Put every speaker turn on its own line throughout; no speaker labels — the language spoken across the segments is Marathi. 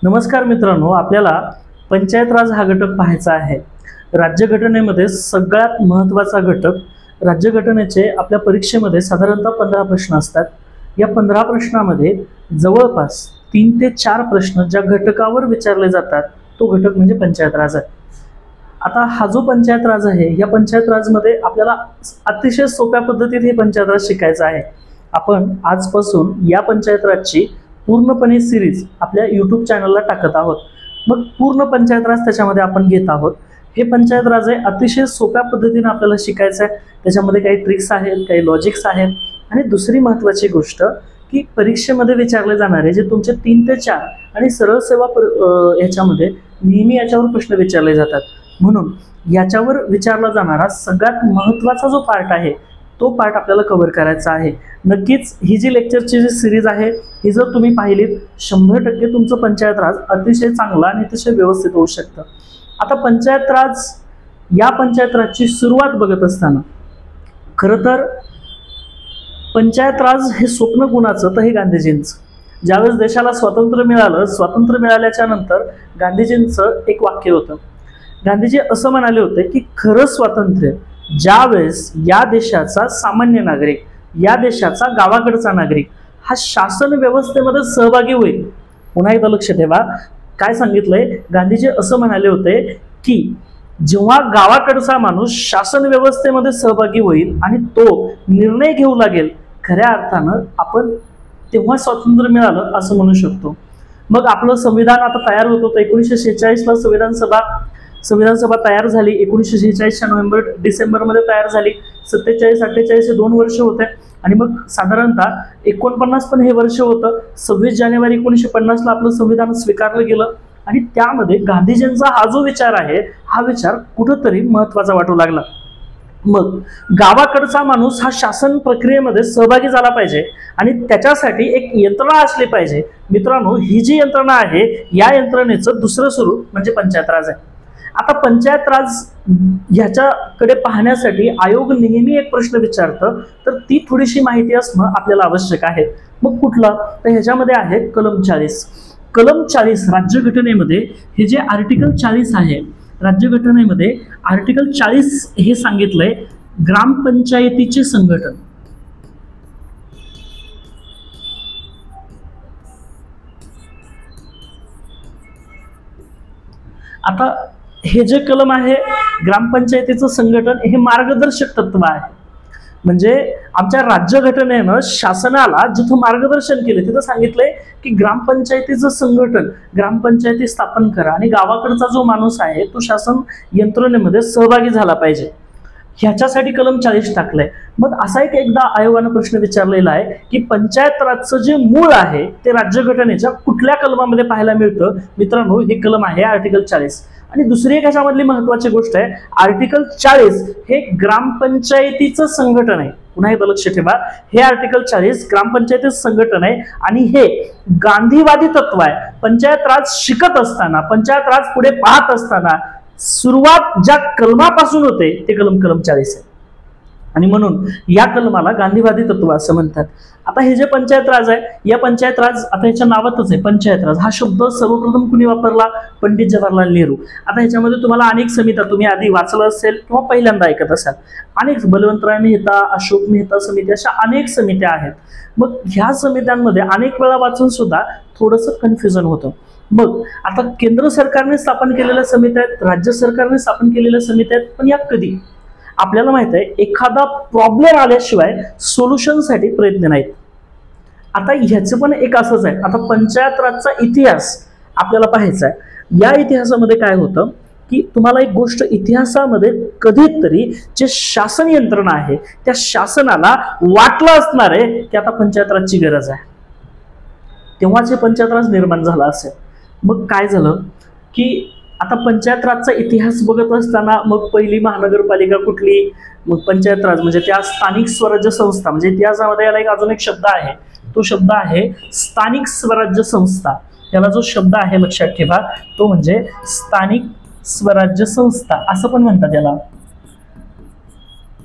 नमस्कार मित्रांनो, आपल्याला पंचायत राज हा घटक पाहायचा आहे। राज्यघटनेमध्ये सगळ्यात महत्त्वाचा घटक। राज्यघटनेचे आपल्या परीक्षेमध्ये साधारणतः 15 प्रश्न असतात। या 15 प्रश्नामध्ये जवळपास 3 ते 4 प्रश्न ज्या घटकावर विचारले जातात तो घटक म्हणजे पंचायत राज आहे। आता हा जो पंचायत राज आहे, या पंचायत राजमध्ये आपल्याला अतिशय सोप्या पद्धतीत हे पंचायत राज शिकायचं आहे। आपण आजपासून या पंचायत राजची पूर्णपणे सिरीज आपल्या YouTube चॅनलला टाकत आहोत। मग पूर्ण पंचायत राज त्याच्यामध्ये आपण घेत आहोत। हे पंचायत राज आहे अतिशय सोप्या पद्धतीने आपल्याला शिकायचं आहे। त्याच्यामध्ये काही ट्रिक्स आहेत, काही लॉजिक्स आहेत आणि दुसरी महत्त्वाची गोष्ट की परीक्षेमध्ये विचारले जाणारे जे तुमचे 3 ते 4 आणि सरळ सेवा याच्यामध्ये नेहमी याच्यावर प्रश्न विचारले जातात। म्हणून याच्यावर विचारला जाणारा सगळ्यात महत्त्वाचा जो पार्ट आहे तो पार्ट आपल्याला कव्हर करायचा आहे। नक्कीच ही जी लेक्चरची जी सिरीज आहे ही जर तुम्ही पाहिलीत 100% तुमचं पंचायत राज अतिशय चांगला आणि अतिशय व्यवस्थित होऊ शकतं। आता पंचायत राज या पंचायत राजची सुरुवात बघत असताना खरं तर पंचायत राज हे स्वप्न कुणाचं, तर हे गांधीजींचं। ज्यावेळेस देशाला स्वातंत्र्य मिळालं, स्वातंत्र्य मिळाल्याच्या नंतर गांधीजींचं एक वाक्य होतं। गांधीजी असं म्हणाले होते की खरं स्वातंत्र्य ज्यावेळेस या देशाचा सामान्य नागरिक, या देशाचा गावाकडचा नागरिक हा शासन व्यवस्थेमध्ये सहभागी होईल। पुन्हा एकदा लक्ष ठेवा, काय सांगितलंय गांधीजी? असं म्हणाले होते की जेव्हा गावाकडचा माणूस शासन व्यवस्थेमध्ये सहभागी होईल आणि तो निर्णय घेऊ लागेल, खऱ्या अर्थानं आपण तेव्हा स्वातंत्र्य मिळालं असं म्हणू शकतो। मग आपलं संविधान आता तयार होत होतं। 1946 ला संविधान सभा तयार झाली। 1946च्या नोव्हेंबर-डिसेंबर मध्ये तयार झाली। 47-48 हे 2 वर्ष होते आणि मग साधारणतः 49 पण हे वर्ष होतं। 26 जानेवारी 1950 ला आपलं संविधान स्वीकारलं गेलं आणि त्यामध्ये गांधीजींचा हा जो विचार आहे हा विचार कुठंतरी महत्त्वाचा वाटू लागला। मग गावाकडचा माणूस हा शासन प्रक्रियेमध्ये सहभागी झाला पाहिजे आणि त्याच्यासाठी एक यंत्रणा असली पाहिजे। मित्रांनो, ही जी यंत्रणा आहे या यंत्रणेचं दुसरं स्वरूप म्हणजे पंचायत राज आहे। आता पंचायत राज ह्याच्याकडे पाहण्यासाठी आयोग नेहमी एक प्रश्न विचारतं, तर ती थोडीशी माहिती असणं आपल्याला आवश्यक आहे। मग कुठला? तर ह्याच्यामध्ये आहे कलम 40। कलम 40 राज्यघटनेमध्ये हे जे आर्टिकल 40 आहे, राज्यघटनेमध्ये आर्टिकल 40 हे सांगितलंय ग्रामपंचायतीचे संघटन। आता हे जे कलम आहे ग्रामपंचायतीचं संघटन हे मार्गदर्शक तत्व आहे। म्हणजे आमच्या राज्यघटनेनं शासनाला जिथं मार्गदर्शन केले तिथं सांगितलंय की ग्रामपंचायतीचं संघटन, ग्रामपंचायती स्थापन करा आणि गावाकडचा जो माणूस आहे तो शासन यंत्रणेमध्ये सहभागी झाला पाहिजे। ह्याच्यासाठी कलम 40 टाकलंय। मग असा एकदा आयोगानं प्रश्न विचारलेला आहे की पंचायत राजचं जे मूळ आहे ते राज्यघटनेच्या कुठल्या कलमामध्ये पाहायला मिळतं? मित्रांनो, हे कलम आहे आर्टिकल 40। आणि दुसरी एक ह्याच्यामधली महत्त्वाची गोष्ट आहे, आर्टिकल 40 हे ग्रामपंचायतीचं संघटन आहे। पुन्हा एकदा लक्ष ठेवा, हे आर्टिकल 40 ग्रामपंचायतीचं संघटन आहे आणि हे गांधीवादी तत्व आहे। पंचायत राज शिकत असताना, पंचायत राज पुढे पाहत असताना सुरुवात ज्या कलमापासून होते ते कलम 40 आहे आणि म्हणून या कलमाला गांधीवादी तत्व असं म्हणतात। आता हे जे पंचायत राज आहे, या पंचायत राज आता याच्या नावातच आहे पंचायत राज। हा शब्द सर्वप्रथम कुणी वापरला? पंडित जवाहरलाल नेहरू। आता ह्याच्यामध्ये तुम्हाला अनेक समित्या तुम्ही आधी वाचलं असेल किंवा पहिल्यांदा ऐकत असाल, अनेक बलवंतराय मेहता, अशोक मेहता समिती, अशा अनेक समित्या आहेत। मग ह्या समित्यांमध्ये अनेक वेळा वाचून सुद्धा थोडंसं कन्फ्युजन होतं। मग आता केंद्र सरकारने स्थापन केलेल्या समित्या आहेत, राज्य सरकारने स्थापन केलेल्या समित्या आहेत, पण या कधी? आपल्याला माहित आहे एखादा प्रॉब्लेम आल्याशिवाय सोल्युशनसाठी प्रयत्न नाहीत। आता ह्याचं पण एक असंच आहे। आता पंचायत राजचा इतिहास आपल्याला पाहायचा आहे। या इतिहासामध्ये काय होतं की तुम्हाला एक गोष्ट, इतिहासामध्ये कधीतरी जे शासन यंत्रणा आहे त्या शासनाला वाटलं असणार आहे की आता पंचायत राजची गरज आहे, तेव्हाच हे पंचायत राज निर्माण झाला असेल। मग काय झालं की आता पंचायत राजचा इतिहास बघत असताना मग पहिली महानगरपालिका कुठली? मग पंचायत राज म्हणजे त्या स्थानिक स्वराज्य संस्था, म्हणजे इतिहासामध्ये याला अजून एक शब्द आहे, तो शब्द आहे स्थानिक स्वराज्य संस्था। याला जो शब्द आहे लक्षात ठेवा तो म्हणजे स्थानिक स्वराज्य संस्था असं पण म्हणतात याला।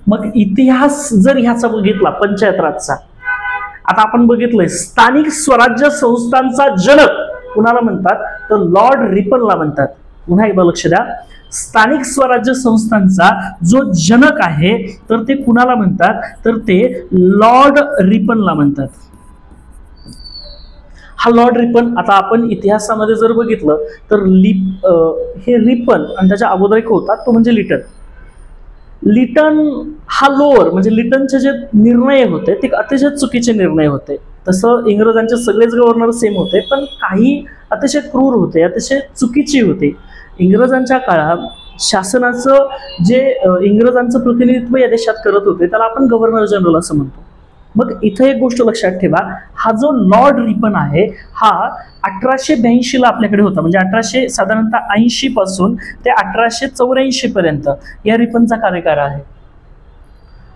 मग इतिहास जर ह्याचा बघितला पंचायत राजचा, आता आपण बघितलंय स्थानिक स्वराज्य संस्थांचा जनक कुणाला म्हणतात तर लॉर्ड रिपनला म्हणतात. पुन्हा एकदा लक्ष द्या, स्थानिक स्वराज्य संस्थांचा जो जनक आहे तर ते कुणाला म्हणतात तर ते लॉर्ड रिपनला म्हणतात. हा लॉर्ड रिपन, आता आपण इतिहासामध्ये जर बघितलं तर हे रिपन आणि त्याच्या अगोदर एक होता तो म्हणजे लिटन. लिटन हा लोअर म्हणजे लिटनचे जे निर्णय होते ते अतिशय चुकीचे निर्णय होते. तसं इंग्रजांचे सगळेच गव्हर्नर सेम होते, पण काही अतिशय क्रूर होते, अतिशय चुकीची होते. इंग्रजांच्या काळात शासनाचं जे इंग्रजांचं प्रतिनिधित्व या देशात करत होते त्याला आपण गव्हर्नर जनरल असं म्हणतो. मग इथं एक गोष्ट लक्षात ठेवा, हा जो लॉर्ड रिपन आहे हा 1882 ला आपल्याकडे होता. म्हणजे साधारणतः 80 पासून ते 1884 पर्यंत या रिपनचा कार्यकाळ आहे.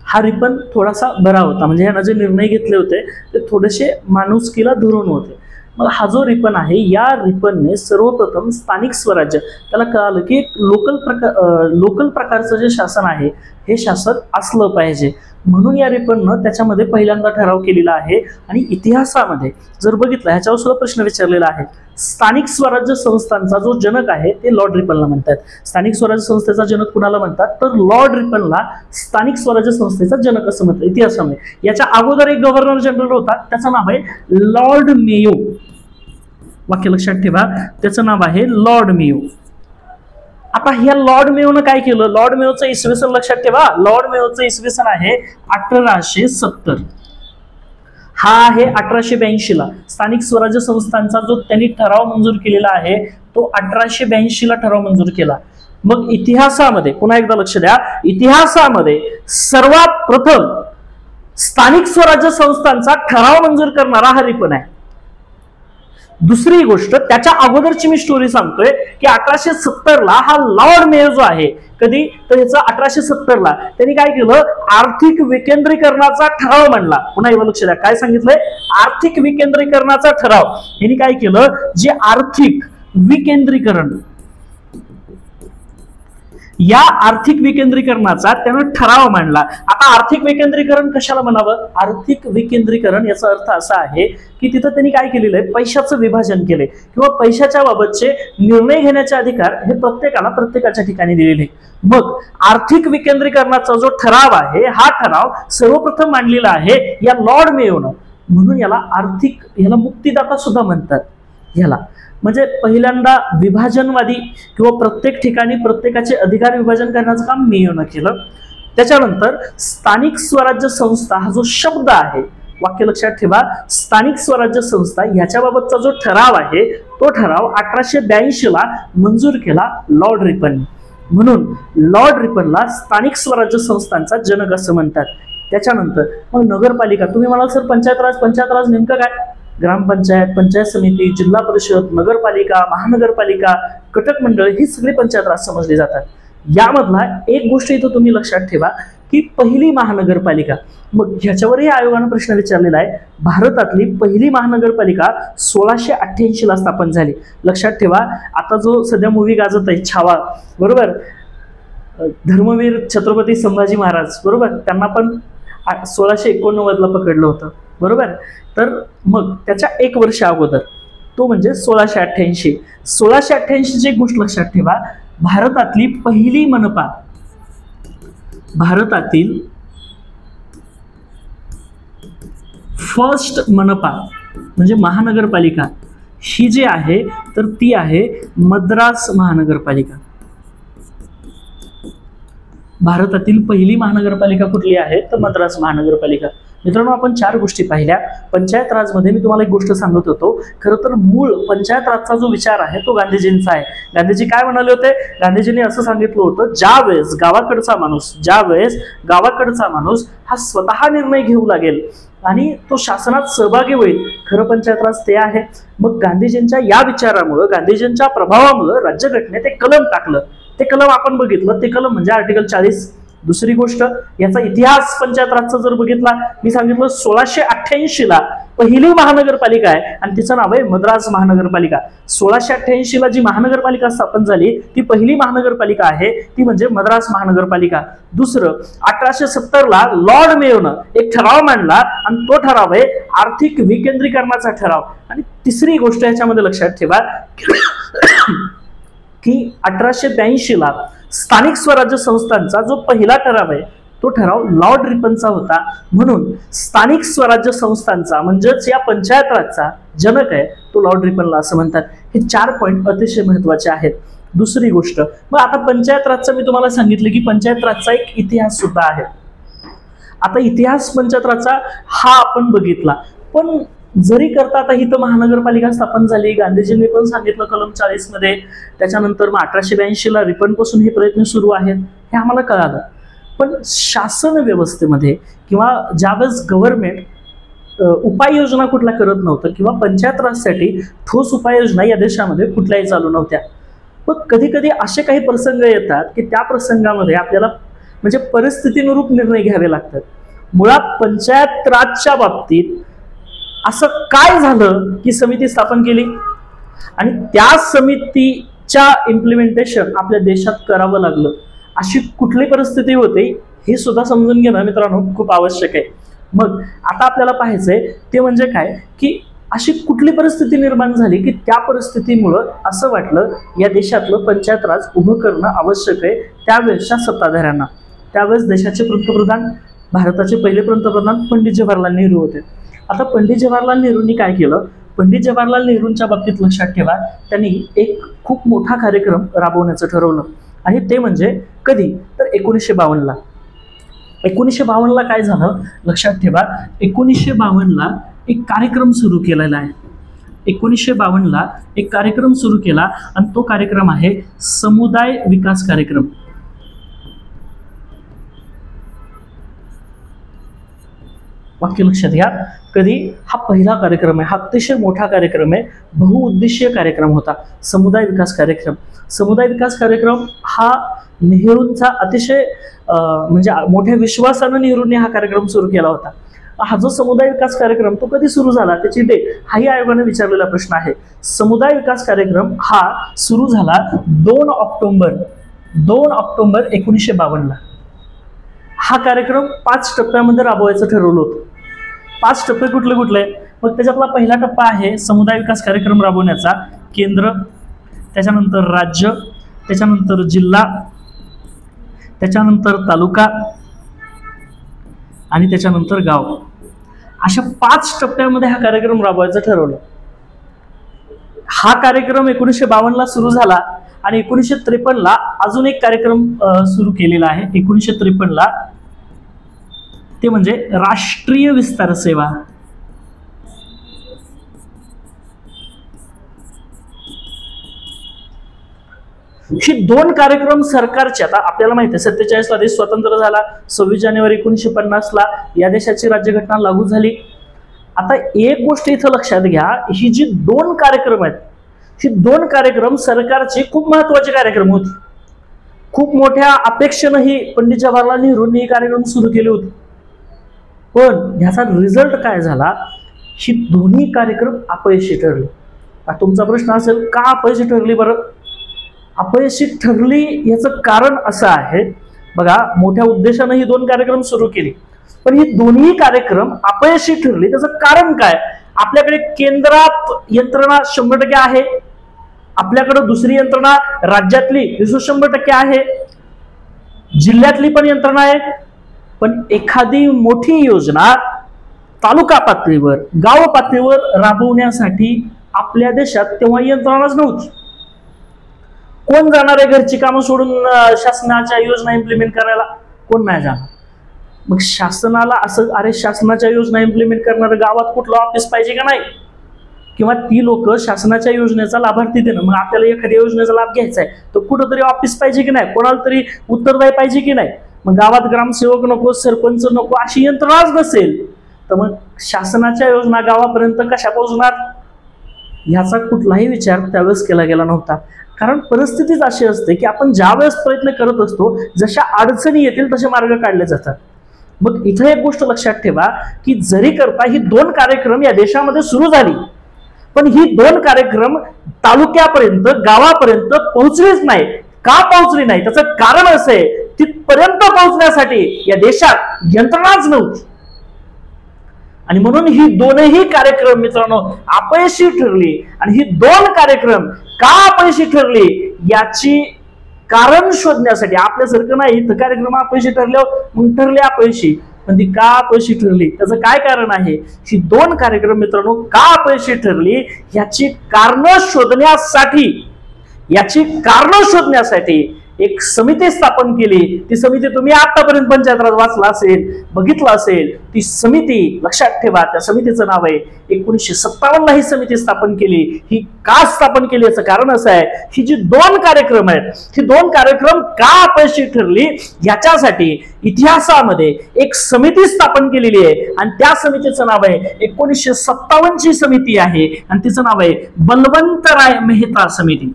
हा रिपन थोडासा बरा होता, म्हणजे यानं जे निर्णय घेतले होते ते थोडेसे माणुसकीला धरून होते. मग हा जो रिपन आहे या रिपनने सर्वप्रथम स्थानिक स्वराज्य, त्याला कळालं की लोकल प्रकारचं जे शासन आहे हे शासन असलं पाहिजे, म्हणून या रिपननं त्याच्यामध्ये पहिल्यांदा ठराव केलेला आहे. आणि इतिहासामध्ये जर बघितलं ह्याच्यावर सुद्धा प्रश्न विचारलेला आहे. स्थानिक स्वराज्य संस्थांचा जो जनक आहे ते लॉर्ड रिपनला म्हणतात. स्थानिक स्वराज्य संस्थेचा जनक कुणाला म्हणतात तर लॉर्ड रिपनला स्थानिक स्वराज्य संस्थेचा जनक असं म्हणतात इतिहासामध्ये. याच्या अगोदर एक गव्हर्नर जनरल होता, त्याचं नाव आहे लॉर्ड मेयो. वाक्य लक्षात ठेवा, त्याचं नाव आहे लॉर्ड मेयो. आता ह्या लॉर्ड मेयोनं काय केलं, लॉर्ड मेयोचं इसवी सन लक्षात ठेवा, लॉर्ड मेयोचं इसवी सन आहे 1870. हा आहे 1882 ला. स्थानिक स्वराज्य संस्थांचा जो त्यांनी ठराव मंजूर केलेला आहे तो 1882 ला ठराव मंजूर केला. मग इतिहासामध्ये पुन्हा एकदा लक्ष द्या, इतिहासामध्ये सर्वात प्रथम स्थानिक स्वराज्य संस्थांचा ठराव मंजूर करणारा हा रिपन आहे. दुसरी गोष्ट, त्याच्या अगोदरची मी स्टोरी सांगतोय की 1870 ला हा लॉर्ड मेयो जो आहे, कधी तर ह्याचं 1870 ला त्यांनी काय केलं, आर्थिक विकेंद्रीकरणाचा ठराव मांडला. पुन्हा एकदा लक्ष द्या, काय सांगितलंय, आर्थिक विकेंद्रीकरणाचा ठराव. यांनी काय केलं, जे आर्थिक विकेंद्रीकरण, या आर्थिक विकेंद्रीकरणाचा त्यानं ठराव मांडला. आता आर्थिक विकेंद्रीकरण कशाला म्हणावं, आर्थिक विकेंद्रीकरण याचा अर्थ असा आहे की तिथं त्यांनी काय केलेलं आहे, पैशाचं विभाजन केले किंवा पैशाच्या बाबतचे निर्णय घेण्याचे अधिकार हे प्रत्येकाला प्रत्येकाच्या ठिकाणी दिलेले. मग आर्थिक विकेंद्रीकरणाचा जो ठराव आहे हा ठराव सर्वप्रथम मांडलेला आहे या लॉर्ड मेयोनं, म्हणून याला मुक्तिदाता सुद्धा म्हणतात. याला म्हणजे पहिल्यांदा विभाजनवादी किंवा प्रत्येक ठिकाणी प्रत्येकाचे अधिकार विभाजन करण्याचं काम मेयोनं केलं. त्याच्यानंतर स्थानिक स्वराज्य संस्था हा जो शब्द आहे, वाक्य लक्षात ठेवा, स्थानिक स्वराज्य संस्था याच्याबाबतचा जो ठराव आहे तो ठराव 1882 ला मंजूर केला लॉर्ड रिपन. म्हणून लॉर्ड रिपनला स्थानिक स्वराज्य संस्थांचा जनक असं म्हणतात. त्याच्यानंतर मग नगरपालिका, तुम्ही म्हणाल सर पंचायत राज नेमकं काय, ग्रामपंचायत, पंचायत समिती, जिल्हा परिषद, नगरपालिका, महानगरपालिका, कटक मंडळ ही सगळी पंचायत राज समजली जातात. यामधला एक गोष्ट इथं तुम्ही लक्षात ठेवा की पहिली महानगरपालिका, मग ह्याच्यावरही आयोगानं प्रश्न विचारलेला आहे, भारतातली पहिली महानगरपालिका 1688 ला स्थापन झाली. लक्षात ठेवा, आता जो सध्या मूवी गाजत आहे छावा, बरोबर, धर्मवीर छत्रपती संभाजी महाराज, बरोबर, त्यांना पण 1689 ला पकडलं होतं, बरोबर. तर मग त्याच्या एक वर्ष अगोदर, तो म्हणजे 1688. 1688 ची एक गोष्ट लक्षात ठेवा, भारतातली पहिली मनपा, भारतातील फर्स्ट मनपा म्हणजे महानगरपालिका ही जी आहे तर ती आहे मद्रास महानगरपालिका. भारतातील पहिली महानगरपालिका कुठली आहे तर मद्रास महानगरपालिका. मित्रांनो, आपण 4 गोष्टी पाहिल्या. पंचायत राजमध्ये मी तुम्हाला एक गोष्ट सांगत होतो, खरं तर मूळ पंचायत राजचा जो विचार आहे तो गांधीजींचा आहे. गांधीजी काय म्हणाले होते, गांधीजींनी असं सांगितलं होतं, ज्यावेळेस गावाकडचा माणूस हा स्वतः निर्णय घेऊ लागेल आणि तो शासनात सहभागी होईल, खरं पंचायत राज ते आहे. मग गांधीजींच्या या विचारामुळे, गांधीजींच्या प्रभावामुळे राज्यघटनेत एक कलम टाकलं. ते कलम आपण बघितलं, ते कलम म्हणजे आर्टिकल 40. दुसरी गोष्ट, याचा इतिहास पंचायत राजचा जर बघितला, मी सांगितलं 1688 ला पहिली महानगरपालिका आहे आणि तिचं नाव आहे मद्रास महानगरपालिका. 1688 ला जी महानगरपालिका स्थापन झाली ती पहिली महानगरपालिका आहे, ती म्हणजे मद्रास महानगरपालिका. दुसरं, 1870 ला लॉर्ड मेयोनं एक ठराव मांडला आणि तो ठराव आहे आर्थिक विकेंद्रीकरणाचा ठराव. आणि तिसरी गोष्ट याच्यामध्ये लक्षात ठेवा की 1882 ला स्थानिक स्वराज्य संस्थांचा जो पहिला ठराव आहे तो ठराव लॉर्ड रिपनचा होता. म्हणून स्थानिक स्वराज्य संस्थांचा म्हणजेच या पंचायत राजचा जनक आहे तो लॉर्ड रिपनला असं म्हणतात. हे 4 पॉइंट अतिशय महत्वाचे आहेत. दुसरी गोष्ट, मग आता पंचायत राजचा मी तुम्हाला सांगितलं की पंचायत राजचा एक इतिहास सुद्धा आहे. आता इतिहास पंचायत राजचा हा आपण बघितला, पण जरी करता आता ही तर महानगरपालिका स्थापन झाली, गांधीजींनी पण सांगितलं कलम 40 मध्ये, त्याच्यानंतर मग 1882 ला रिपन पासून हे प्रयत्न सुरू आहेत हे आम्हाला कळालं. पण शासन व्यवस्थेमध्ये किंवा ज्यावेळेस गव्हर्नमेंट उपाययोजना कुठल्या करत नव्हतं किंवा पंचायत राजसाठी ठोस उपाययोजना या देशामध्ये कुठल्याही चालू नव्हत्या. मग कधी कधी असे काही प्रसंग येतात की त्या प्रसंगामध्ये आपल्याला म्हणजे परिस्थितीनुरूप निर्णय घ्यावे लागतात. मुळात पंचायत राजच्या बाबतीत असं काय झालं की समिती स्थापन केली आणि त्या समितीच्या इम्प्लिमेंटेशन आपल्या देशात करावं लागलं, अशी कुठली परिस्थिती होती हे सुद्धा समजून घेणं मित्रांनो खूप आवश्यक आहे. मग आता आपल्याला पाहायचंय ते म्हणजे काय की अशी कुठली परिस्थिती निर्माण झाली की त्या परिस्थितीमुळं असं वाटलं या देशातलं पंचायत राज उभं करणं आवश्यक आहे त्यावेळेसच्या सत्ताधाऱ्यांना. त्यावेळेस देशाचे पंतप्रधान, भारताचे पहिले पंतप्रधान पंडित जवाहरलाल नेहरू होते. आता पंडित जवाहरलाल नेहरूंनी काय केलं, पंडित जवाहरलाल नेहरूंच्या बाबतीत लक्षात ठेवा त्यांनी एक खूप मोठा कार्यक्रम राबवण्याचं ठरवलं आणि ते म्हणजे कधी तर 1952 ला. 1952 ला काय झालं लक्षात ठेवा, 1952 ला एक कार्यक्रम सुरू केलेला आहे. 1952 ला एक कार्यक्रम सुरू केला आणि तो कार्यक्रम आहे समुदाय विकास कार्यक्रम. वाक्य लक्षात घ्या, कधी हा पहिला कार्यक्रम आहे, हा अतिशय मोठा कार्यक्रम आहे, बहुउद्देशीय कार्यक्रम होता समुदाय विकास कार्यक्रम. समुदाय विकास कार्यक्रम हा नेहरूंचा अतिशय म्हणजे मोठ्या विश्वासानं नेहरूंनी हा कार्यक्रम सुरू केला होता. हा जो समुदाय विकास कार्यक्रम तो कधी सुरू झाला त्याची डेट हाही आयोगाने विचारलेला प्रश्न आहे. समुदाय विकास कार्यक्रम हा सुरू झाला 2 ऑक्टोबर 1952 ला. हा कार्यक्रम 5 टप्प्यामध्ये राबवायचं ठरवलं होतं. 5 टप्पे कुठले कुठले, मग त्याच्यातला पहिला टप्पा आहे समुदाय विकास कार्यक्रम राबवण्याचा, केंद्र, त्याच्यानंतर राज्य, त्याच्यानंतर जिल्हा, त्याच्यानंतर तालुका आणि त्याच्यानंतर गाव. अशा 5 टप्प्यामध्ये हा कार्यक्रम राबवायचं ठरवलं. हा कार्यक्रम 1952 ला सुरू झाला आणि 1953 ला अजून एक कार्यक्रम सुरू केलेला आहे. 1953 ला ते म्हणजे राष्ट्रीय विस्तार सेवा. ही 2 कार्यक्रम सरकारचे, आता आपल्याला माहिती आहे 47 ला देश स्वतंत्र झाला, 26 जानेवारी 1950 ला या देशाची राज्यघटना लागू झाली. आता एक गोष्ट इथं लक्षात घ्या, ही जी 2 कार्यक्रम आहेत ही 2 कार्यक्रम सरकारचे खूप महत्वाचे कार्यक्रम होते. खूप मोठ्या अपेक्षेनं ही पंडित जवाहरलाल नेहरूंनी हे कार्यक्रम सुरू केले होते. पण ह्याचा रिझल्ट काय झाला, ही दोन्ही कार्यक्रम अपयशी ठरले. तुमचा प्रश्न असेल का अपयशी ठरली बरं? अपयशी ठरली याचं कारण असं आहे, बघा मोठ्या उद्देशाने ही 2 कार्यक्रम सुरू केली पण ही दोन्ही कार्यक्रम अपयशी ठरली. त्याचं कारण काय, आपल्याकडे केंद्रात यंत्रणा 100% आहे, आपल्याकडे दुसरी यंत्रणा राज्यातली 100% आहे, जिल्ह्यातली पण यंत्रणा आहे, पण एखादी मोठी योजना तालुका पातळीवर, गाव पातळीवर राबवण्यासाठी आपल्या देशात तेव्हा यंत्रणाच नव्हती. कोण जाणार आहे घरची कामं सोडून शासनाच्या योजना इम्प्लिमेंट करायला? कोण नाही जाणार. मग शासनाला असं, अरे शासनाच्या योजना इम्प्लिमेंट करणारं गावात कुठलं ऑफिस पाहिजे का नाही, किंवा ती लोक शासनाच्या योजनेचा लाभार्थी देणं, मग आपल्याला एखाद्या योजनेचा लाभ घ्यायचा आहे तर कुठंतरी ऑफिस पाहिजे की नाही, कोणाला तरी उत्तरदायी पाहिजे की नाही. मग गावात ग्रामसेवक नको, सरपंच नको, अशी यंत्रणाच नसेल तर मग शासनाच्या योजना गावापर्यंत कशा पोहोचणार, ह्याचा कुठलाही विचार त्यावेळेस केला गेला नव्हता. कारण परिस्थितीच अशी असते की आपण ज्या वेळेस प्रयत्न करत असतो जशा अडचणी येतील तसे मार्ग काढले जातात. मग इथं एक गोष्ट लक्षात ठेवा की जरी करता ही 2 कार्यक्रम या देशामध्ये सुरू झाली, पण ही 2 कार्यक्रम तालुक्यापर्यंत गावापर्यंत पोहोचलीच नाही. का पोहोचली नाही त्याचं कारण असं आहे, तिथपर्यंत पोहोचण्यासाठी या देशात यंत्रणाच नव्हती. आणि म्हणून ही 2ही कार्यक्रम मित्रांनो अपयशी ठरली. आणि ही 2 कार्यक्रम का अपयशी ठरली याची कारण शोधण्यासाठी, आपल्यासारखं नाही तर कार्यक्रम अपयशी ठरल्यावर मग ठरले अपयशी, पण ती का अपयशी ठरली त्याचं काय कारण आहे, ही 2 कार्यक्रम मित्रांनो का अपयशी ठरली याची कारण शोधण्यासाठी एक समिती स्थापन केली. ती समिती तुम्ही आतापर्यंत पंचायत राज वाचला असेल, बघितलं असेल. ती समिती लक्षात ठेवा, त्या समितीचं नाव आहे 1957 ला ही समिती स्थापन केली. ही का स्थापन केली याचं कारण असं आहे, ही जी 2 कार्यक्रम आहेत, ही 2 कार्यक्रम का अपयशी ठरली याच्यासाठी इतिहासामध्ये एक समिती स्थापन केलेली आहे. आणि त्या समितीचं नाव आहे 1957 ची समिती आहे आणि तिचं नाव आहे बलवंतराय मेहता समिती.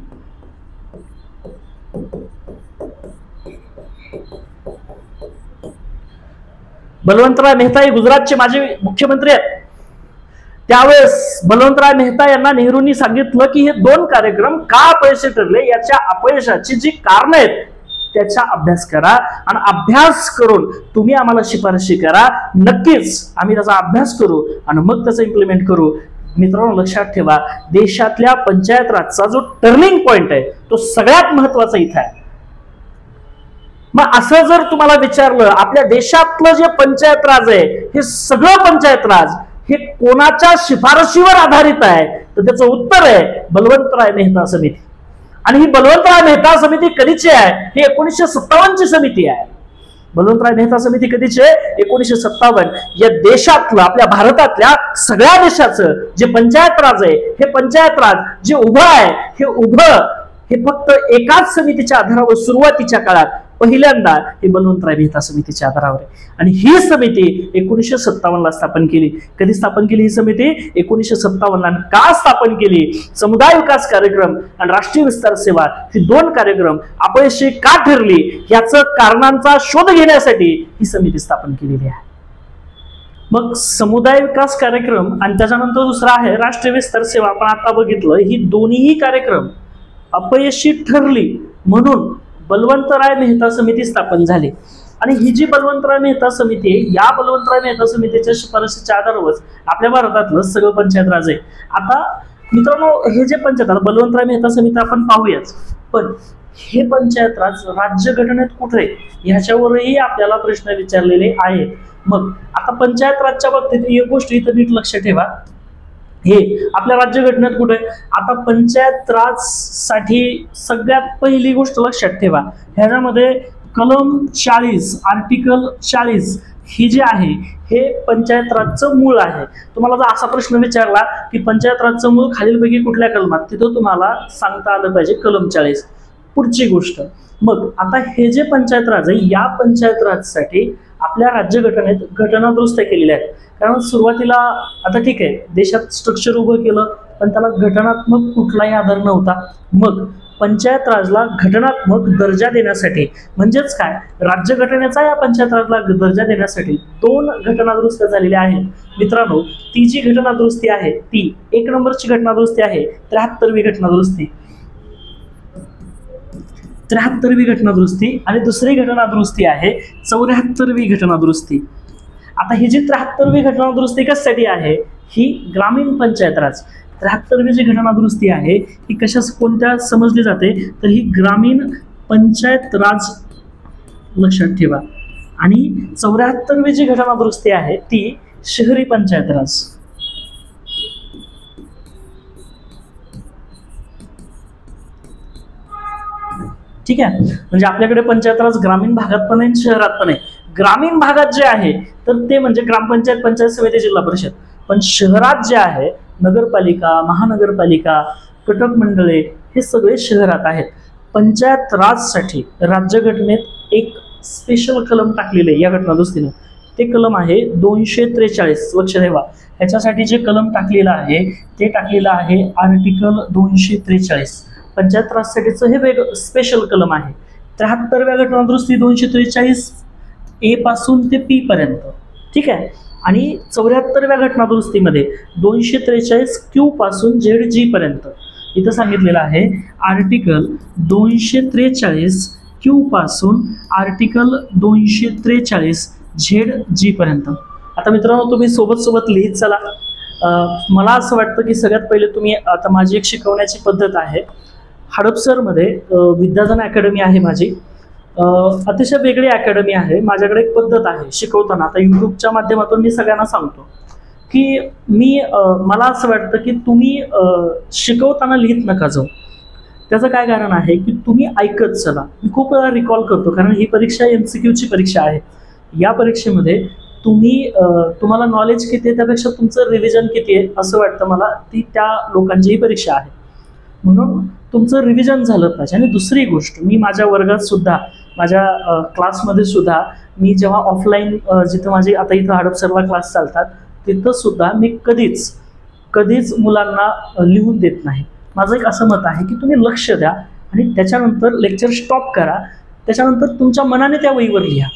बलवंतराय मेहता हे गुजरातचे माजी मुख्यमंत्री आहेत. त्यावेळेस बलवंतराय मेहता यांना नेहरूंनी सांगितलं की हे 2 कार्यक्रम का अपयशी ठरले, याच्या अपयशाची जी कारण आहेत त्याचा अभ्यास करा आणि अभ्यास करून तुम्ही आम्हाला शिफारशी करा. नक्कीच आम्ही त्याचा अभ्यास करू आणि मग त्याचं इम्प्लिमेंट करू. मित्रांनो लक्षात ठेवा, देशातल्या पंचायत राजचा जो टर्निंग पॉइंट आहे तो सगळ्यात महत्वाचा इथे आहे. मग असं जर तुम्हाला विचारलं आपल्या देशातलं जे पंचायत राज आहे हे सगळं पंचायत राज हे कोणाच्या शिफारशीवर आधारित आहे, तर त्याचं उत्तर आहे बलवंतराय मेहता समिती. आणि ही बलवंतराय मेहता समिती कधीची आहे, ही 1957 ची समिती आहे. बलवंतराय मेहता समिती कधीची आहे, 1957. या देशातलं आपल्या भारतातल्या सगळ्या देशाचं जे पंचायत राज आहे, हे पंचायत राज जे उभं आहे हे फक्त एकाच समितीच्या आधारावर सुरुवातीच्या काळात पहिल्यांदा हे बलवंतराय मेहता समितीच्या आधारावर आहे. आणि ही समिती 1957 ला स्थापन केली. कधी स्थापन केली ही समिती, 1957 ला. का स्थापन केली, समुदाय विकास कार्यक्रम आणि राष्ट्रीय विस्तार सेवा ही 2 कार्यक्रम अपयशी का ठरली याचं कारणांचा शोध घेण्यासाठी ही समिती स्थापन केलेली आहे. मग समुदाय विकास कार्यक्रम आणि त्याच्यानंतर दुसरा आहे राष्ट्रीय विस्तार सेवा. आपण आता बघितलं ही दोन्ही कार्यक्रम अपयशी ठरली म्हणून बलवंतराय मेहता समिती स्थापन झाली. आणि ही जी बलवंतराय मेहता समिती आहे, या बलवंतराय मेहता समितीच्या शिफारशीच्या आधारावर आपल्या भारतातलं सगळं पंचायत राज आहे. आता मित्रांनो हे जे पंचायत राज बलवंतराय मेहता समिती आपण पाहूयाच, पण हे पंचायत राज राज्यघटनेत कुठे ह्याच्यावरही आपल्याला प्रश्न विचारलेले आहेत. मग आता पंचायत राजच्या बाबतीत एक गोष्ट इथं नीट लक्ष ठेवा, हे आपल्या राज्यघटनेत कुठे. आता पंचायत राज साठी सगळ्यात पहिली गोष्ट लक्षात ठेवा, ह्याच्यामध्ये कलम 40 आर्टिकल 40 ही जी आहे हे पंचायत राजचं मूळ आहे. तुम्हाला जर असा प्रश्न विचारला की पंचायत राजचं मूळ खालीलपैकी कुठल्या कलमात, तिथं तुम्हाला सांगता आलं पाहिजे कलम 40. पुढची गोष्ट, मग आता हे जे पंचायत राज आहे या पंचायत राजसाठी आपल्या राज्यघटनेत घटना दुरुस्त्या केलेल्या आहेत. कारण सुरुवातीला आता ठीक आहे देशात स्ट्रक्चर उभं केलं पण त्याला घटनात्मक कुठलाही आधार नव्हता. मग पंचायत राजला घटनात्मक दर्जा देण्यासाठी, म्हणजेच काय, राज्यघटनेचा या पंचायत राजला दर्जा देण्यासाठी 2 घटना दुरुस्त्या झालेल्या आहेत. मित्रांनो ती जी घटना दुरुस्ती आहे ती 1 नंबरची घटना दुरुस्ती आहे 73वी घटना दुरुस्ती, 73वी घटना दुरुस्ती. आणि दुसरी घटना दुरुस्ती आहे 74वी घटना दुरुस्ती. आता ही जी 73वी घटना दुरुस्ती कशासाठी आहे, ही ग्रामीण पंचायत राज. 73वी जी घटना दुरुस्ती आहे ही कोणत्या समजली जाते, तर ही ग्रामीण पंचायत राज लक्षात ठेवा. आणि 74वी जी घटना दुरुस्ती आहे ती शहरी पंचायत राज. ठीक आहे, म्हणजे आपल्याकडे पंचायत राज ग्रामीण भागात पण आहे शहरात पण आहे. ग्रामीण भागात जे आहे तर ते म्हणजे ग्रामपंचायत, पंचायत समिती, जिल्हा परिषद. पण शहरात जे आहे नगरपालिका, महानगरपालिका, कटक मंडळे हे सगळे शहरात आहेत. पंचायत राजसाठी राज्यघटनेत एक स्पेशल कलम टाकलेले आहे या घटना दुरुस्तीनं, ते कलम आहे 243. लक्ष ठेवा, ह्याच्यासाठी जे कलम टाकलेलं आहे ते टाकलेलं आहे आर्टिकल 243. पंचायत राजसाठीचं हे स्पेशल कलम आहे. 73व्या घटना दुरुस्ती 243 ए पासून ते पी पर्यंत, ठीक आहे. आणि 74व्या घटनादुरुस्तीमध्ये 243 क्यू पासून झेड जी पर्यंत इथं सांगितलेलं आहे आर्टिकल 243 क्यू पासून आर्टिकल 243 झेड जी पर्यंत. आता मित्रांनो तुम्ही सोबत सोबत लिहित चला. मला असं वाटतं की सगळ्यात पहिले तुम्ही, आता माझी एक शिकवण्याची पद्धत आहे हडपसरमध्ये, विद्याधन अकॅडमी आहे माझी, अतिशय वेगळी अकॅडमी आहे. माझ्याकडे एक पद्धत आहे शिकवताना. आता यूट्यूबच्या माध्यमातून मी सगळ्यांना सांगतो की मला असं वाटतं की तुम्ही शिकवताना लिहित नका जाऊ. त्याचं काय कारण आहे की तुम्ही ऐकत चला. मी खूप वेळा रिकॉल करतो, कारण ही परीक्षा MCQची परीक्षा आहे. या परीक्षेमध्ये तुम्हाला नॉलेज किती आहे त्यापेक्षा तुमचं रिव्हिजन किती आहे असं वाटतं मला. ती त्या लोकांची ही परीक्षा आहे, म्हणून तुमचं रिव्हिजन झालं पाहिजे. आणि दुसरी गोष्ट, मी माझ्या वर्गात सुद्धा, माझ्या क्लासमध्ये सुद्धा, मी जेव्हा ऑफलाईन जिथं माझे आता इथं हडपसरला क्लास चालतात तिथं सुद्धा मी कधीच मुलांना लिहून देत नाही. माझं एक असं मत आहे की तुम्ही लक्ष द्या आणि त्याच्यानंतर लेक्चर स्टॉप करा, त्याच्यानंतर तुमच्या मनाने त्या वहीवर लिहा.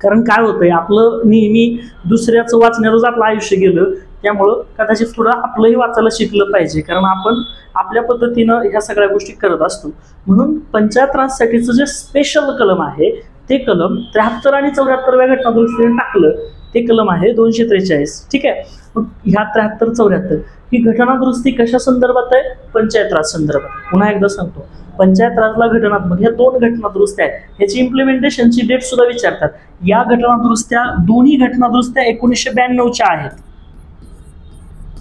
कारण काय होतंय, आपलं नेहमी दुसऱ्याचं वाचण्यातच आपलं आयुष्य गेलं, त्यामुळं कदाचित थोडं आपलंही वाचायला शिकलं पाहिजे, कारण आपण आपल्या पद्धतीनं ह्या सगळ्या गोष्टी करत असतो. म्हणून पंचायत राजसाठीचं जे स्पेशल कलम आहे ते कलम 73 आणि 74व्या घटनादुरुस्तीने टाकलं, ते कलम आहे 243, ठीक आहे. मग ह्या 73, 74 ही घटनादुरुस्ती कशा संदर्भात आहे? पंचायत राज संदर्भात. पुन्हा एकदा सांगतो, पंचायत राजला घटनात्मक ह्या 2 घटनादुरुस्त्या आहेत, ह्याची इम्प्लिमेंटेशनची डेट सुद्धा विचारतात. या घटनादुरुस्त्या, दोन्ही घटनादुरुस्त्या 1992च्या आहेत,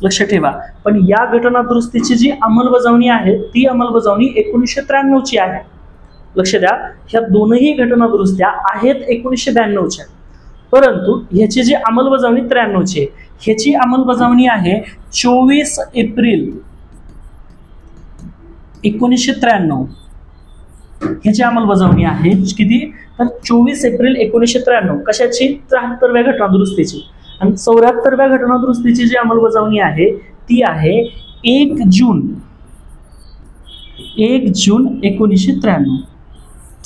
लक्ष ठेवा. पण या घटनादुरुस्तीची जी अंमलबजावणी आहे ती अंमलबजावणी 1993ची आहे, लक्ष द्या. ह्या दोनही घटनादुरुस्त्या आहेत 1992च्या, परंतु ह्याची जी अंमलबजावणी 93ची आहे. ह्याची अंमलबजावणी आहे 24 एप्रिल 1993. ह्याची अंमलबजावणी आहे किती? तर 24 एप्रिल 1993. कशाची? 73व्या घटनादुरुस्तीची. आणि 74व्या घटनादुरुस्तीची जी अंमलबजावणी आहे ती आहे 1 जून 1993,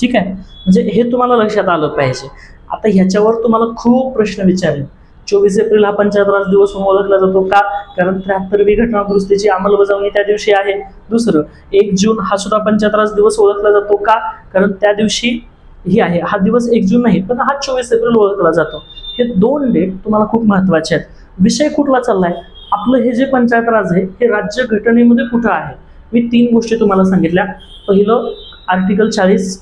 ठीक आहे. म्हणजे हे तुम्हाला लक्षात आलं पाहिजे. आता ह्याच्यावर तुम्हाला खूप प्रश्न विचारेल. 24 एप्रिल हा पंचायत राज दिवस म्हणून ओळखला जातो का? कारण 73वी घटनादुरुस्तीची अंमलबजावणी त्या दिवशी आहे. दुसरं, 1 जून हा सुद्धा पंचायत राज दिवस ओळखला जातो का? कारण त्या दिवशी ही आहे. हा दिवस 1 जून नाही, पण हा 24 एप्रिल ओळखला जातो. हे 2 डेट तुम्हाला खूप महत्वाचे आहेत. विषय कुठला चाललाय? आपलं हे जे पंचायत राज आहे हे राज्य घटनेमध्ये कुठं आहे? मी 3 गोष्टी तुम्हाला सांगितल्या. पहिलं आर्टिकल 40,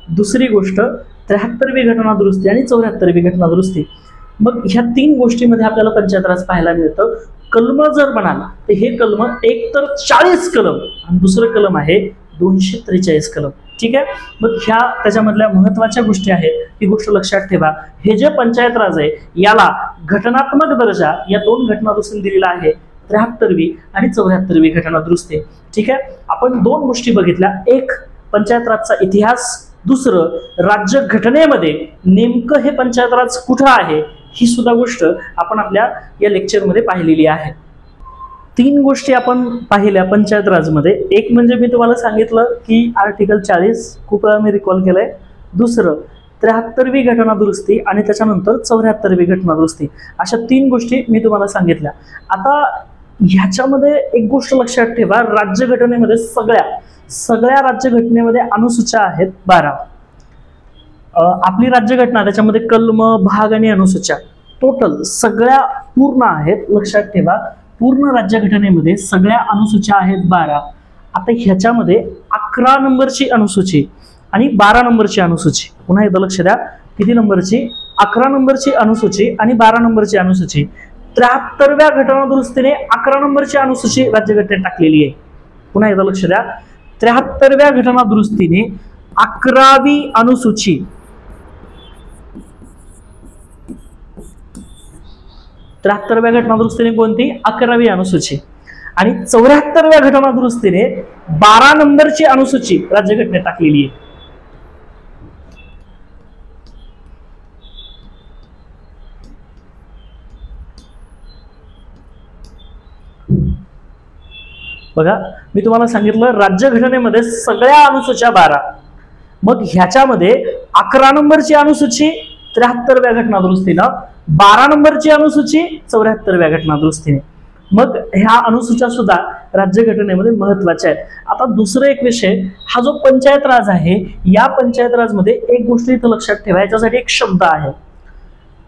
दुसरी गोष्ट 73वी घटनादुरुस्ती आणि 74वी घटनादुरुस्ती. मग ह्या 3 गोष्टीमध्ये आपल्याला पंचायत राज पाहायला मिळतं. कलम जर म्हणाला तर हे कलम एक तर 40 कलम आणि दुसरं कलम आहे 243 कलम, ठीक आहे. मग ह्या त्याच्यामधल्या महत्वाच्या गोष्टी आहेत, ही गोष्ट लक्षात ठेवा. हे जे पंचायत राज आहे याला घटनात्मक दर्जा या 2 घटनादुरुस्तीने दिलेला आहे, 73वी आणि 74वी घटनादुरुस्ती, ठीक आहे. आपण 2 गोष्टी बघितल्या, एक पंचायत राजचा इतिहास, दुसरं राज्य घटनेमध्ये नेमकं हे पंचायत राज कुठं आहे ही सुद्धा गोष्ट आपण आपल्या या लेक्चरमध्ये पाहिलेली आहे. 3 गोष्टी आपण पाहिल्या पंचायत राजमध्ये. एक म्हणजे मी तुम्हाला सांगितलं की आर्टिकल 40, खूप वेळा मी रिकॉल केलंय. दुसरं 73वी घटनादुरुस्ती आणि त्याच्यानंतर 74वी घटनादुरुस्ती. अशा 3 गोष्टी मी तुम्हाला सांगितल्या. आता ह्याच्यामध्ये एक गोष्ट लक्षात ठेवा, राज्यघटनेमध्ये सगळ्या राज्यघटनेमध्ये अनुसूच्या आहेत 12. आपली राज्यघटना त्याच्यामध्ये कलम, भाग आणि अनुसूच्या टोटल सगळ्या पूर्ण आहेत. लक्षात ठेवा, पूर्ण राज्यघटनेमध्ये सगळ्या अनुसूच्या आहेत 12. आता ह्याच्यामध्ये 11 नंबरची अनुसूची आणि 12 नंबरची अनुसूची, पुन्हा एकदा लक्ष द्या, किती नंबरची? 11 नंबरची अनुसूची आणि 12 नंबरची अनुसूची. 73व्या घटनादुरुस्तीने 11 नंबरची अनुसूची राज्यघटनेत टाकलेली आहे. पुन्हा एकदा लक्ष द्या, 73व्या घटनादुरुस्तीने 11वी अनुसूची, 73व्या घटनादुरुस्तीने कोणती? 11वी अनुसूची. आणि 74व्या घटनादुरुस्तीने 12 नंबरची अनुसूची राज्यघटनेत टाकलेली आहे. बघा, मी तुम्हाला सांगितलं राज्यघटनेमध्ये सगळ्या अनुसूच्या 12. मग ह्याच्यामध्ये 11 नंबरची अनुसूची 73व्या घटनादुरुस्तीनं, 12 नंबरची अनुसूची 74व्या घटनादुरुस्तीने. मग ह्या अनुसूच्या सुद्धा राज्यघटनेमध्ये महत्वाच्या आहेत. आता दुसरा एक विषय, हा जो पंचायत राज आहे, या पंचायत राज मध्ये एक गोष्ट इथं लक्षात ठेवा, याच्यासाठी एक शब्द आहे.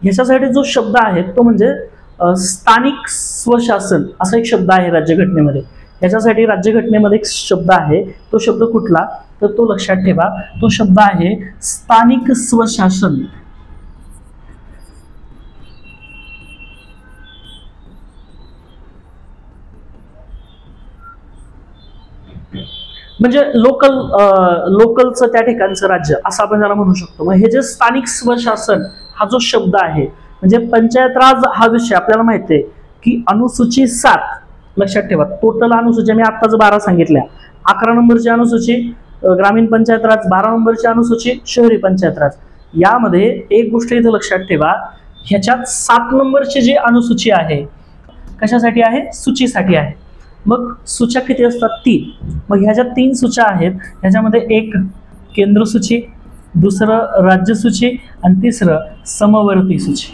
ह्याच्यासाठी जो शब्द आहे तो म्हणजे स्थानिक स्वशासन असा एक शब्द आहे राज्यघटनेमध्ये. याच्यासाठी राज्यघटनेमध्ये एक शब्द आहे, तो शब्द कुठला तर तो लक्षात ठेवा, तो शब्द आहे स्थानिक स्वशासन. म्हणजे लोकलचं त्या ठिकाणचं राज्य असं आपण त्याला म्हणू शकतो. मग हे जे स्थानिक स्वशासन हा जो शब्द आहे, म्हणजे पंचायत राज हा विषय आपल्याला माहिती आहे की अनुसूची 7 लक्षात ठेवा. टोटल अनुसूची मी आत्ताच 12 सांगितल्या. 11 नंबरची अनुसूची ग्रामीण पंचायत राज, 12 नंबरची अनुसूची शहरी पंचायत राज. यामध्ये एक गोष्ट इथं लक्षात ठेवा, ह्याच्यात 7 नंबरची जी अनुसूची आहे कशासाठी आहे, सूचीसाठी आहे. मग सूच्या किती असतात, 3. मग ह्या ज्या 3 सूच्या आहेत ह्याच्यामध्ये एक केंद्र सूची, दुसरं राज्य सूची आणि तिसरं समवर्ती सूची.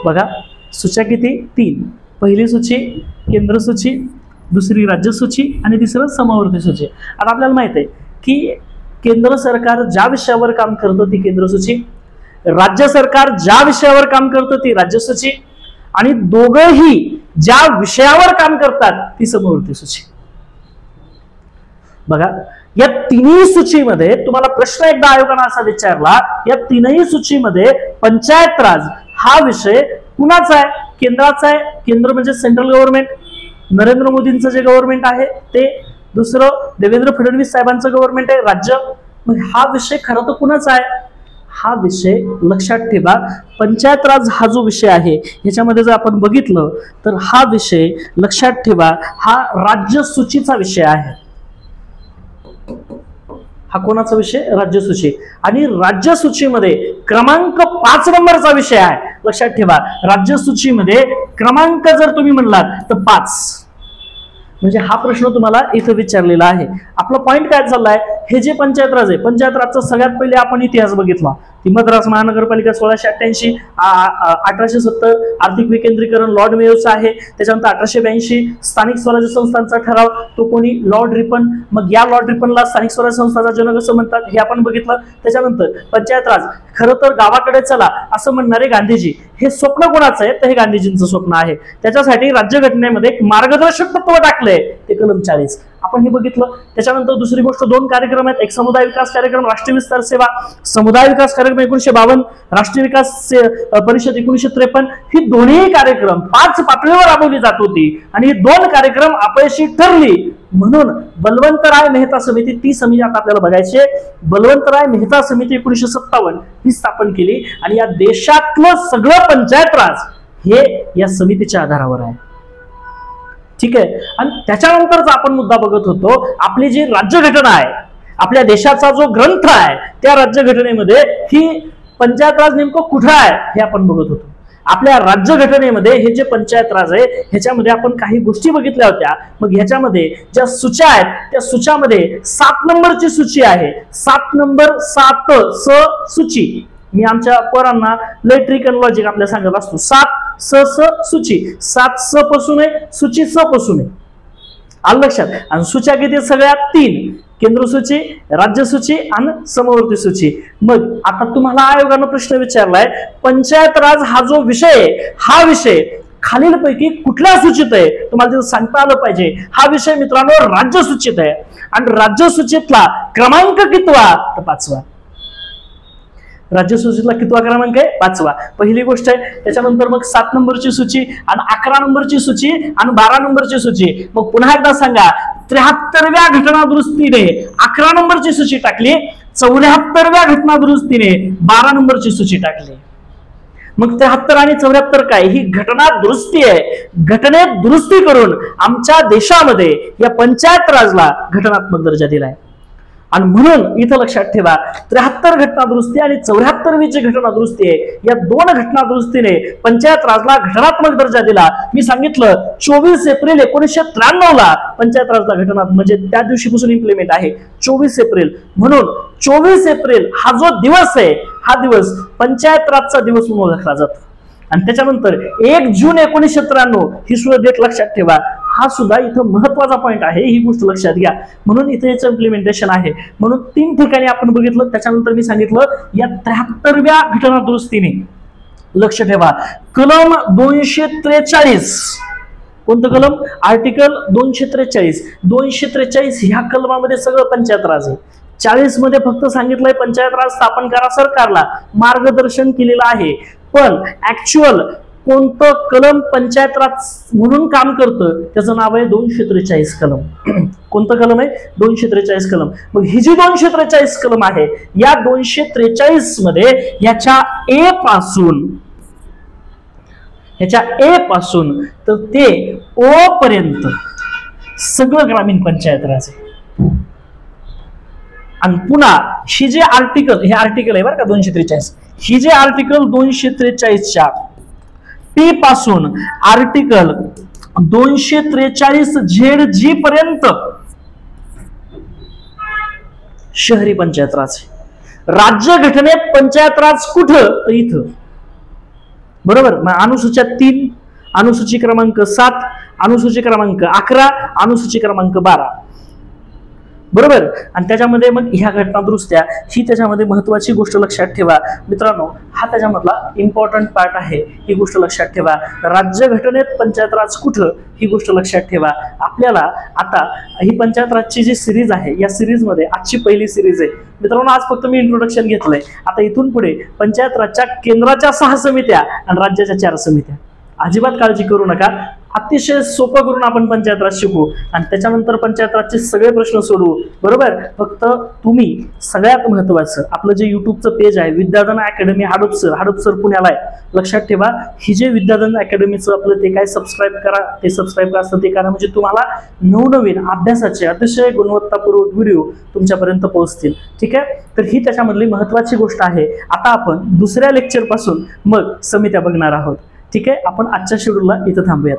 बघा सूच्या किती, 3. पहिली सूची केंद्र सूची, दुसरी राज्य सूची आणि तिसरं समवर्ती सूची. आता आपल्याला माहित आहे की केंद्र सरकार ज्या विषयावर काम करतं ती केंद्र सूची, राज्य सरकार ज्या विषयावर काम करतं ती राज्य सूची, आणि दोघंही ज्या विषयावर काम करतात ती समवर्ती सूची. बघा या तिन्ही सूचीमध्ये तुम्हाला प्रश्न एकदा आयोगाने असा विचारला, या तीनही सूचीमध्ये पंचायत राज हा विषय कुणाचा आहे, केंद्राचा आहे. केंद्र म्हणजे सेंट्रल गव्हर्नमेंट, नरेंद्र मोदींचं जे गव्हर्नमेंट आहे ते. दुसरं देवेंद्र फडणवीस साहेबांचं गव्हर्नमेंट आहे, राज्य. मग हा विषय खरं तर कुणाचा आहे, हा विषय लक्षात ठेवा. पंचायत राज हा जो विषय आहे ह्याच्यामध्ये जर आपण बघितलं तर हा विषय लक्षात ठेवा, हा राज्य सूचीचा विषय आहे. हा कोणाचा विषय, राज्य सूची. आणि राज्य सूचीमध्ये क्रमांक 5 नंबरचा विषय आहे. लक्षात ठेवा राज्य सूचीमध्ये क्रमांक जर तुम्ही म्हणलात तर 5, म्हणजे हा प्रश्न तुम्हाला इथं विचारलेला आहे. आपला पॉइंट काय चाललाय, हे जे पंचायत राज आहे, पंचायत राजचा सगळ्यात पहिले आपण इतिहास बघितला. ती मद्रास महानगरपालिका 1688, 1870 आर्थिक विकेंद्रीकरण लॉर्ड मेयोचं आहे. त्याच्यानंतर 1882 स्थानिक स्वराज्य संस्थांचा ठराव, तो कोणी, लॉर्ड रिपन. मग या लॉर्ड रिपनला स्थानिक स्वराज्य संस्थांचा जनक असं म्हणतात, हे आपण बघितलं. त्याच्यानंतर पंचायत राज खरं तर गावाकडे चला असं म्हणणारे गांधीजी, हे स्वप्न कोणाचं आहे तर हे गांधीजींचं स्वप्न आहे. त्याच्यासाठी राज्यघटनेमध्ये एक मार्गदर्शक तत्व टाकलंय, ते कलम 40 आपण हे बघितलं. त्याच्यानंतर दुसरी गोष्ट 2 कार्यक्रम आहेत, एक समुदाय विकास कार्यक्रम, राष्ट्रीय विस्तार सेवा. समुदाय विकास कार्यक्रम 1952, राष्ट्रीय विकास परिषद 1953. ही दोन्ही कार्यक्रम 5 पातळीवर राबवली जात होती आणि ही 2 कार्यक्रम अपयशी ठरली. म्हणून बलवंतराय मेहता समिती, ती समिती आता आपल्याला बघायची. बलवंतराय मेहता समिती 1957 ही स्थापन केली आणि या देशातलं सगळं पंचायत राज हे या समितीच्या आधारावर आहे. ठीक आहे. आणि त्याच्यानंतरचा आपण मुद्दा बघत होतो, आपली जी राज्यघटना आहे, आपल्या देशाचा जो ग्रंथ आहे, त्या राज्यघटनेमध्ये ही पंचायत राज नेमकं कुठं आहे हे आपण बघत होतो. आपल्या राज्यघटनेमध्ये हे जे पंचायत राज आहे ह्याच्यामध्ये आपण काही गोष्टी बघितल्या होत्या. मग ह्याच्यामध्ये ज्या सूच्या आहेत त्या सूच्यामध्ये 7 नंबरची सूची आहे. 7 नंबर 7 स सूची. मी आमच्या पोरांना लय ट्रिक अँड लॉजिक आपल्या सांगत असतो. 7 स सूची, 7 स पासून आहे, सूची स पासून आहे. आलं लक्षात. आणि सूच्या किती सगळ्यात 3, केंद्र सूची, राज्य सूची आणि समवर्ती सूची. मग आता तुम्हाला आयोगानं प्रश्न विचारलाय, पंचायत राज हा जो विषय, हा विषय खालीलपैकी कुठल्या सूचीत आहे, तुम्हाला तिथं सांगता आलं पाहिजे. हा विषय मित्रांनो राज्य सूचीत आहे आणि राज्य सूचीतला क्रमांक कितवा तर 5वा. राज्य सूचीतला कितवा क्रमांक आहे, 5वा. पहिली गोष्ट आहे. त्याच्यानंतर मग 7 नंबरची सूची आणि 11 नंबरची सूची आणि 12 नंबरची सूची. मग पुन्हा एकदा सांगा, 73व्या घटना दुरुस्तीने 11 नंबरची सूची टाकली, 74व्या घटना दुरुस्तीने 12 नंबरची सूची टाकली. मग 73 आणि 74 काय, ही घटना दुरुस्ती आहे. घटनेत दुरुस्ती करून आमच्या देशामध्ये या पंचायत राजला घटनात्मक दर्जा दिलाय. आणि म्हणून इथं लक्षात ठेवा, 73 घटना दुरुस्ती आणि 74वी जी घटना दुरुस्ती आहे, या 2 घटना दुरुस्तीने पंचायत राजला घटनात्मक दर्जा दिला. मी सांगितलं 24 एप्रिल 1993 ला पंचायत राजला घटनात्मक, म्हणजे त्या दिवशीपासून इम्प्लिमेंट आहे 24 एप्रिल. म्हणून 24 एप्रिल हा जो दिवस आहे, हा दिवस पंचायत राजचा दिवस म्हणून ओळखला जातो. आणि त्याच्यानंतर 1 जून 1993 ही सुद्धा डेट लक्षात ठेवा. हा सुद्धा इथं महत्वाचा पॉईंट आहे, ही गोष्ट लक्षात घ्या. म्हणून इथे याचं इम्प्लिमेंटेशन आहे. म्हणून 3 ठिकाणी आपण बघितलं. त्याच्यानंतर मी सांगितलं या 73व्या घटना दुरुस्तीने लक्ष ठेवा कलम 243. कोणतं कलम? आर्टिकल 243. 243 ह्या कलमामध्ये सगळं पंचायत राज आहे. 40 मध्ये फक्त सांगितलंय पंचायत राज स्थापन करा, सरकारला मार्गदर्शन केलेलं आहे. पण ऍक्च्युअल कोणतं कलम पंचायत राज म्हणून काम करतं त्याचं नाव आहे 243 कलम. कोणतं कलम आहे? 243 कलम. मग ही जी 243 कलम आहे या 243 मध्ये ह्याच्या ए पासून तर ते ओ पर्यंत सगळं ग्रामीण पंचायत राज आहे. आणि पुन्हा ही जे आर्टिकल, हे आर्टिकल आहे बरं का 243, ही जे आर्टिकल 243च्या पी पासून आर्टिकल 243 ZG पर्यंत शहरी पंचायत राज आहे. राज्य घटनेत पंचायत राज कुठं? तर इथं. बरोबर. मग अनुसूच्या 3, अनुसूची क्रमांक 7, अनुसूची क्रमांक 11, अनुसूची क्रमांक 12. बरोबर. आणि त्याच्यामध्ये मग ह्या घटना दुरुस्त्या ही त्याच्यामध्ये महत्वाची गोष्ट लक्षात ठेवा मित्रांनो. हा त्याच्यामधला इम्पॉर्टंट पार्ट आहे, ही गोष्ट लक्षात ठेवा. राज्य घटनेत पंचायत राज कुठं ही गोष्ट लक्षात ठेवा. आपल्याला आता ही पंचायत राजची जी सिरीज आहे या सिरीज मध्ये आजची पहिली सिरीज आहे मित्रांनो. आज फक्त मी इंट्रोडक्शन घेतलंय. आता इथून पुढे पंचायत राजच्या केंद्राच्या 6 समित्या आणि राज्याच्या 4 समित्या. अजिबात काळजी करू नका. अतिशय सोपं करून आपण पंचायत राज शिकू आणि त्याच्यानंतर पंचायत राजचे सगळे प्रश्न सोडवू. बरोबर. फक्त तुम्ही सगळ्यात महत्वाचं आपलं जे युट्यूबचं पेज आहे विद्याधन अकॅडमी हडपसर पुण्याला आहे. लक्षात ठेवा ही जे विद्याधन अकॅडमीचं आपलं ते काय सबस्क्राईब करा, ते सबस्क्राईब करा असतं ते करा, म्हणजे तुम्हाला नवनवीन अभ्यासाचे अतिशय गुणवत्तापूर्वक व्हिडिओ तुमच्यापर्यंत पोहोचतील. ठीक आहे. तर ही त्याच्यामधली महत्वाची गोष्ट आहे. आता आपण दुसऱ्या लेक्चर पासून मग समित्या बघणार आहोत. ठीक आहे. आपण आजच्या शेड्यूलला इथं थांबूयात.